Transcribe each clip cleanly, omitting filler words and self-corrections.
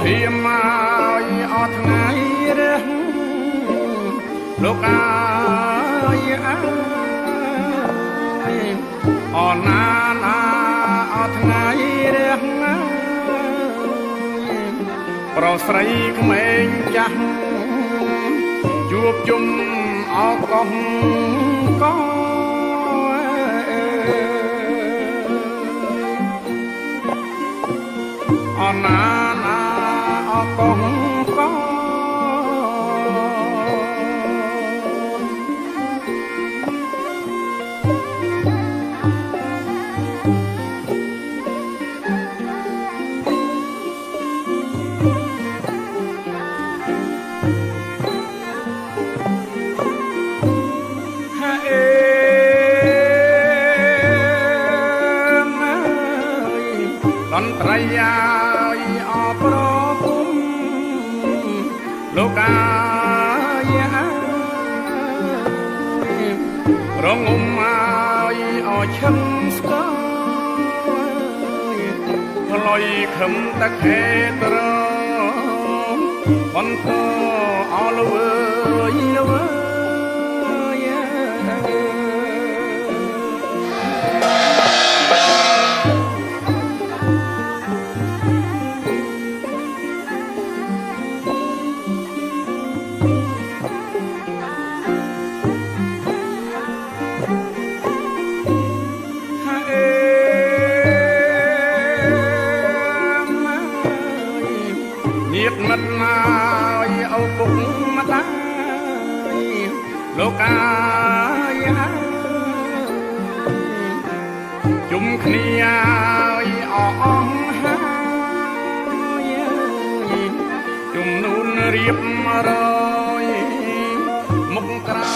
រៀមមកអត់ថ្ងៃរះលោកអាយអណានាអត់ថ្ងៃរះប្រស្រីក្មេងចាស់ជួបជុំអកោះកោអណានាអកោះកោតន្ត្រីយាយអប្រពុំលោកអាយរងុំអាយអឈឹងស្គាល់ផ្លុយខំតខេត្របន្តអលវើយលវើមិត្តណាយអោពុកម្ដាយលោកអាយជុំគ្នាអអស់ហើយជុំនូនរៀបរយមុខក្រោ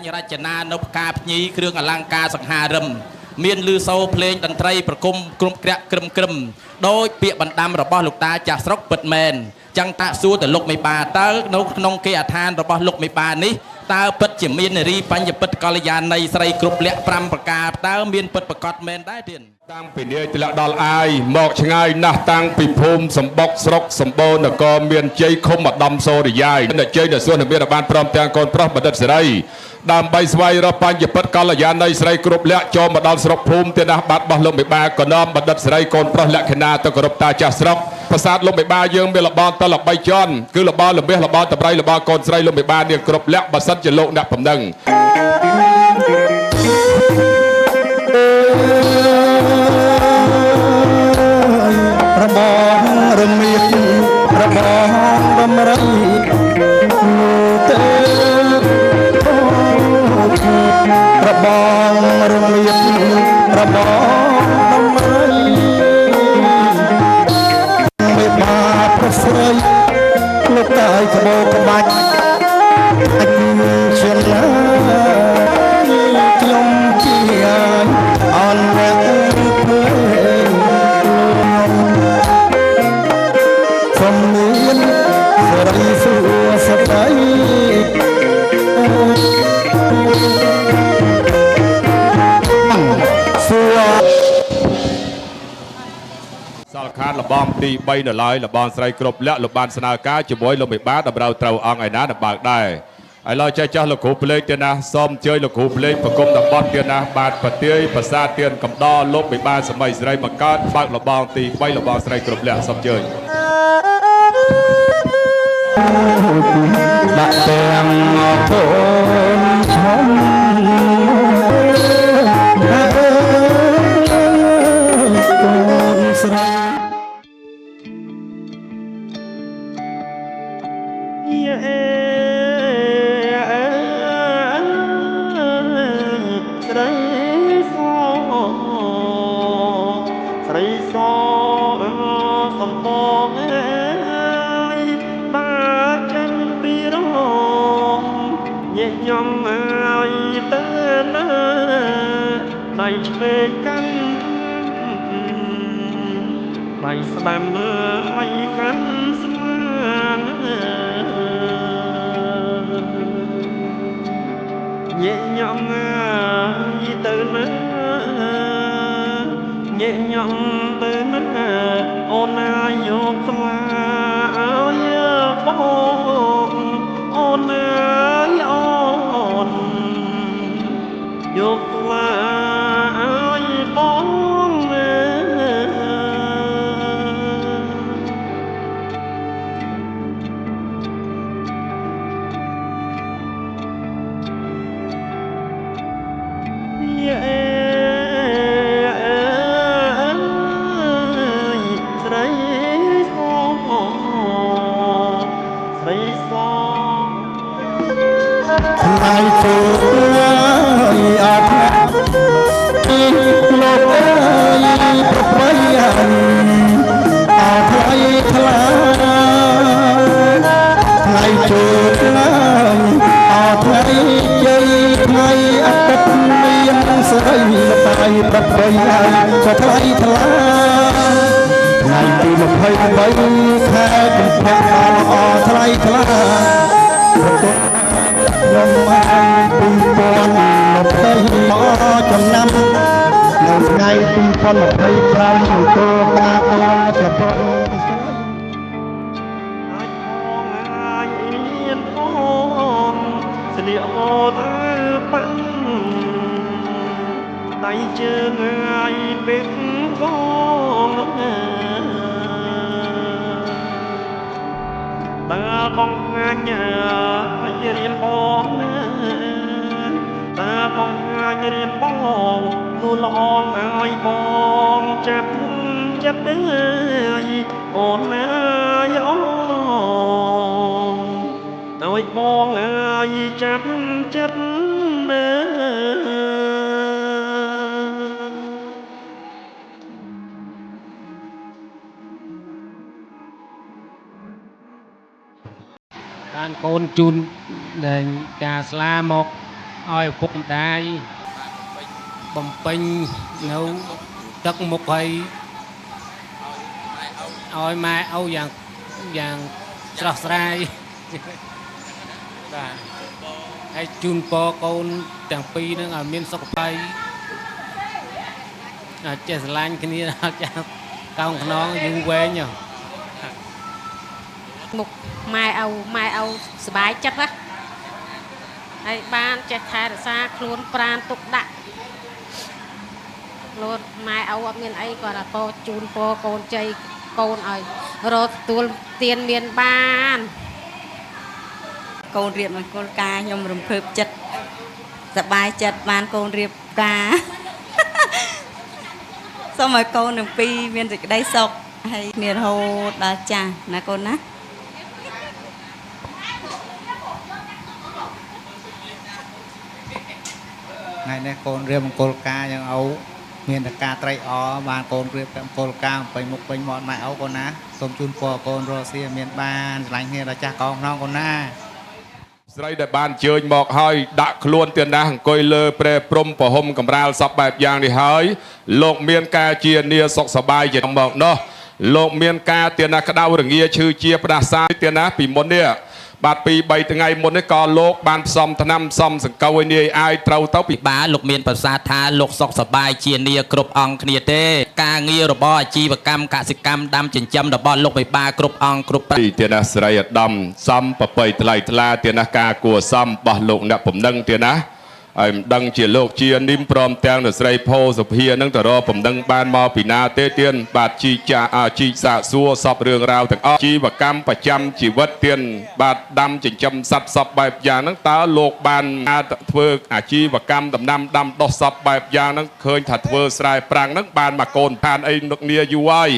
យរចនានៅផ្កាភ្ញីគ្រឿងអលង្ការសង្ហារឹមមានលឺសូភ្លេងតន្ត្រីប្រគំក្រុមក្រាក់ក្រឹមក្រឹមដោយពាក្យបណ្ដាំរបស់លោកតាចាស់ស្រុកពិតមែនចឹងតាក់សួរទៅលោកមេបាតើនៅក្នុងគេអាឋានរបស់លោកមេបានេះតើពិតជាមាននារីបញ្ញពិតកល្យាណីស្រីគ្រប់លក្ខ5ប្រការតើមានពិតប្រកបមែនដែរទៀតតាំងពីនាយទម្លាក់ដល់អាយមកឆ្ងាយណាស់តាំងពីភូមិសម្បុកស្រុកសម្បូរនគរមានជ័យឃុំឧត្តមសូរិយាយអ្នកជ័យនៅសួនមានបានព្រមទាំងកូនប្រុសបណ្ឌិតសេរីដើម្បីស្វែងរកបញ្ញពិតកល្យាណីស្រីគ្រប់លក្ខចូលមកដល់ស្រុកភូមិទៀតណាស់បាត់បោះលោកមេបាក៏នាំបណ្ឌិតសេរីកូនប្រុសលក្ខណៈទៅគោរពតាចាស់ស្រុកប្រាសាទលោកមេបាយើងមានលបតល3ជាន់គឺលបលមាសលបតប្រៃលបកូនស្រីលោកមេបានាងគ្រប់លក្ខបើសិនជាលោកអ្នកបំណឹងរបស់រមៀតរបស់ដំរីទេ បងរំលៀបរបងដំរីមេបាប្រស្រីលោកតាយក្បោក្បាច់អញជាណាខ្ញុំជាអនរៈភ្លេងសំមានសេរីសួស្ដីសល់ខានលបងទី3នៅឡើយលបងស្រីគ្រប់លក្ខលោកបានស្នើការជាមួយលោកមេបាតម្រូវត្រូវអង្គឯណាដល់បើកដែរឥឡូវចេះចាស់លោកគ្រូភ្លេងទៀតណាសូមអញ្ជើញលោកគ្រូភ្លេងប្រគំតំបន់ទៀតណាបាទប្រទាយភាសាទៀនកំដរលោកមេបាសម័យស្រីបង្កើតបើកលបងទី3លបងស្រីគ្រប់លក្ខសូមអញ្ជើញដាក់ទាំងអរគុណឈុំកូនស្រីស្រីសសំបងបាទចេញពីរងញែកញ៉ំហើយទៅណាដៃឆ្វេងកាន់ដៃស្ដាំហើយកាន់ស្មានញែកញ៉ំហើយទៅណាញែកញ៉ំទៅណាអូនណាយកស្លាឲ្យបងអូនណាអូនយកស្លាឲ្យបងថ្ងៃចូលអត់ពីលោកអើយប្រពៃអត់ថ្លៃថ្លាថ្ងៃចូលថ្ងៃអត់ថ្ងៃជ័យថ្ងៃអាទិត្យមានស្រីល្បាយប្រពៃអត់ក៏ថ្លៃថ្លាថ្ងៃទី23ខែកុម្ភៈល្អថ្លៃថ្លាខ្ញុំបាន2020មកចំណាំនៅថ្ងៃ2025ទៅតើការអរប្រពន្ធអាចផងអាចរៀនផងស្លៀកហូតប៉ាំងដៃជើងអាចពេកផងបើបងអាចរៀនបងតើបងអាចរៀនបងនោះល្អឲ្យបងចាប់ចិត្តអើយអូនអើយអូនឲ្យបងអើយចាប់ចិត្តមើបានកូនជូនដែលការស្លាមកឲ្យឪពុកម្ដាយបំពេញនៅទឹកមុខឲ្យម៉ែឪយ៉ាងស្រស់ស្រាយបាទហើយជូនពរកូនទាំងពីរនឹងឲ្យមានសុខភាពចេះស្រឡាញ់គ្នាចាស់កោងខ្នងយូរវែងមុខម៉ែឪសบายចិត្តណាហើយបានចេះថែរក្សាខ្លួនប្រាណទុកដាក់លោកម៉ែឪអត់មានអីគាត់តែពរជូនពរកូនជ័យកូនឲ្យរកទទួលទានមានបានកូនរៀបមង្គលការខ្ញុំរំភើបចិត្តសบายចិត្តបានកូនរៀបការសូមឲ្យកូនទាំងពីរមានសេចក្តីសុខហើយគ្នារហូតដល់ចាស់ណាកូនណា ngày nay con riêng một ca nhưng ấu miền đặc ca tây ó bàn con riêng một ca phải một bên mọn mẹ ấu con ná tôm chun phò con Russia miền ban lạnh nghe là cha con non con na ស្រីដែលបានជើញមកហើយដាក់ខ្លួនទៀតណាអង្គុយលើព្រែព្រំប្រហុំកំរាលសពបែបយ៉ាងនេះហើយលោកមានការជានាសុខសប្បាយជាមកនោះលោកមានការទៀតណាក្តៅរងាឈឺជាផ្ដាសាយទៀតណាពីមុននេះបាទពី3ថ្ងៃមុននេះក៏លោកបានផ្សំថ្នាំផ្សំសង្កូវឲ្យនាយអាយត្រូវទៅពី បាទលោកមានប្រសាសន៍ថាលោកសុខសប្បាយជានាគ្រប់អង្គគ្នាទេការងាររបស់អាជីវកម្មកសិកម្មដាំចិញ្ចឹមរបស់លោកវិបាគ្រប់អង្គគ្រប់ ទីទៀតណាស្រីឧត្តមសំប្រពៃថ្លៃថ្លាទៀតណាការគួសមរបស់លោកអ្នកពំនឹងទៀតណាហើយមិនដឹងជាលោកជានិមព្រមទាំងនៅស្រីផោសុភានឹងទៅរកពំនឹងបានមកពីណាទេទៀតបាទជីចាជីសាកសួរសពរឿងរ៉ាវទាំងអស់ជីវកម្មប្រចាំជីវិតទៀតបាទដាំចិញ្ចឹមសត្វសពបែបយ៉ាងហ្នឹងតើលោកបានធ្វើអាជីវកម្មដំណាំដាំដុះសពបែបយ៉ាងហ្នឹងឃើញថាធ្វើស្រែប្រាំងហ្នឹងបានមកកូនឋានអីនឹកនាយូរហើយ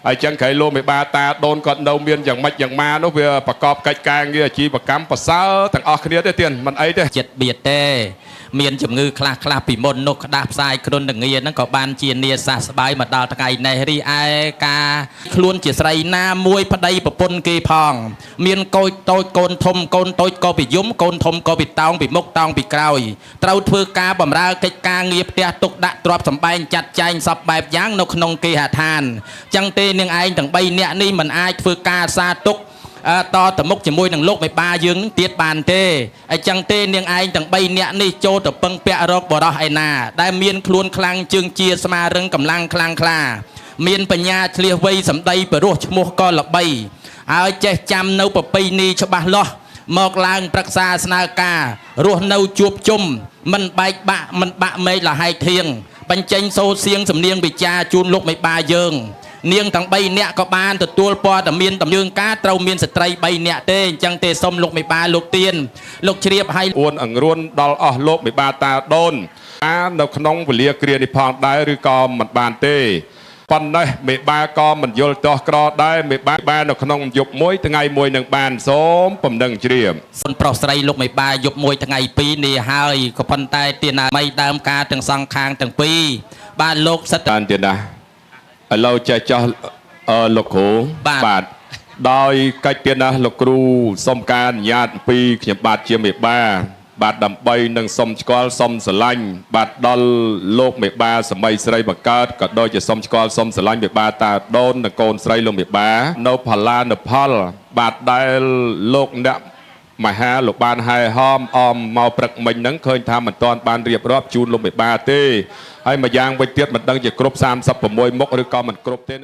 ហើយចឹងក្រៃលោកមេបាតាដូនគាត់នៅមានយ៉ាងម៉េចយ៉ាងម៉ានោះវាប្រកបកិច្ចការងារអាជីវកម្មប្រសើរទាំងអស់គ្នាទេទៀតមិនអីទេចិត្តបៀតទេមានជំងឺខ្លះពីមុននោះក្តាប់ផ្សាយគ្រុននឹងងារហ្នឹងក៏បានជានាសះស្បើយមកដល់ថ្ងៃនេះរីឯការខ្លួនជាស្រីណាមួយប្តីប្រពន្ធគេផងមានកូចតូចកូនធំកូនតូចក៏ពីយំកូនធំក៏ពីតោងពីមុខតោងពីក្រោយត្រូវធ្វើការបម្រើកិច្ចការងារផ្ទះទុកដាក់ទ្រព្យសម្បែងចាត់ចែងសពបែបយ៉ាងនៅក្នុងគេហដ្ឋានចឹងទេនាងឯងទាំង3នាក់នេះមិនអាចធ្វើការសារទុកតទៅមុខជាមួយនឹងលោកមេបាយើងនឹងទៀតបានទេអញ្ចឹងទេនាងឯងទាំង3នាក់នេះចូលទៅពឹងពាក់រកបរោះឯណាដែលមានខ្លួនខ្លាំងជើងជាស្មារឹងកម្លាំងខ្លាំងក្លាមានបញ្ញាឆ្លៀសវៃសម្ដីបរោះឈ្មោះក៏ល្បីហើយចេះចាំនៅប្រពៃណីច្បាស់លាស់មកឡើងប្រឹក្សាស្នើការរស់នៅជួបជុំមិនបែកបាក់មិនបាក់មេឃលហែកធៀងបញ្ចេញសូរសៀងសំនៀងវិចារជូនលោកមេបាយើងនាងទាំង3នាក់ក៏បានទទួលព័ត៌មានតម្រឿងការត្រូវមានស្ត្រី3នាក់ទេអញ្ចឹងទេសុំលោកមេបាលោកទៀនលោកជ្រាបឲ្យអួនអង្រួនដល់អស់លោកមេបាតាដូននៅក្នុងវេលាគ្រានេះផងដែរឬក៏មិនបានទេប៉ុន្តែមេបាក៏មិនយល់ទាស់ក្រដែរមេបាបាននៅក្នុងយប់មួយថ្ងៃមួយនឹងបានសូមពំនឹងជ្រាបសុនប្រុសស្រីលោកមេបាយប់មួយថ្ងៃ2នេះហើយក៏ប៉ុន្តែទាណាមីដើមការទាំងសងខាងទាំងពីរបានលោកសិតបានទៀតណាឥឡូវចេះចោះលោកគ្រូបាទដោយកិច្ចទៀតណាលោកគ្រូសុំការអនុញ្ញាតពីខ្ញុំបាទជាមេបាបាទដើម្បីនឹងសុំឆ្កល់សុំស្រឡាញ់បាទដល់លោកមេបាសម័យស្រីបង្កើតក៏ដូចជាសុំឆ្កល់សុំស្រឡាញ់មេបាតាដូននិងកូនស្រីលោកមេបានៅផល្លានុផលបាទដែលលោកអ្នកមហាលោកបានហែហមអមមកព្រឹកមិញហ្នឹងឃើញថាមិនទាន់បានរៀបរាប់ជូនលោកមេបាទេហើយមួយយ៉ាងវិញទៀតមិនដឹងជាគ្រប់36មុខឬក៏មិនគ្រប់ទេ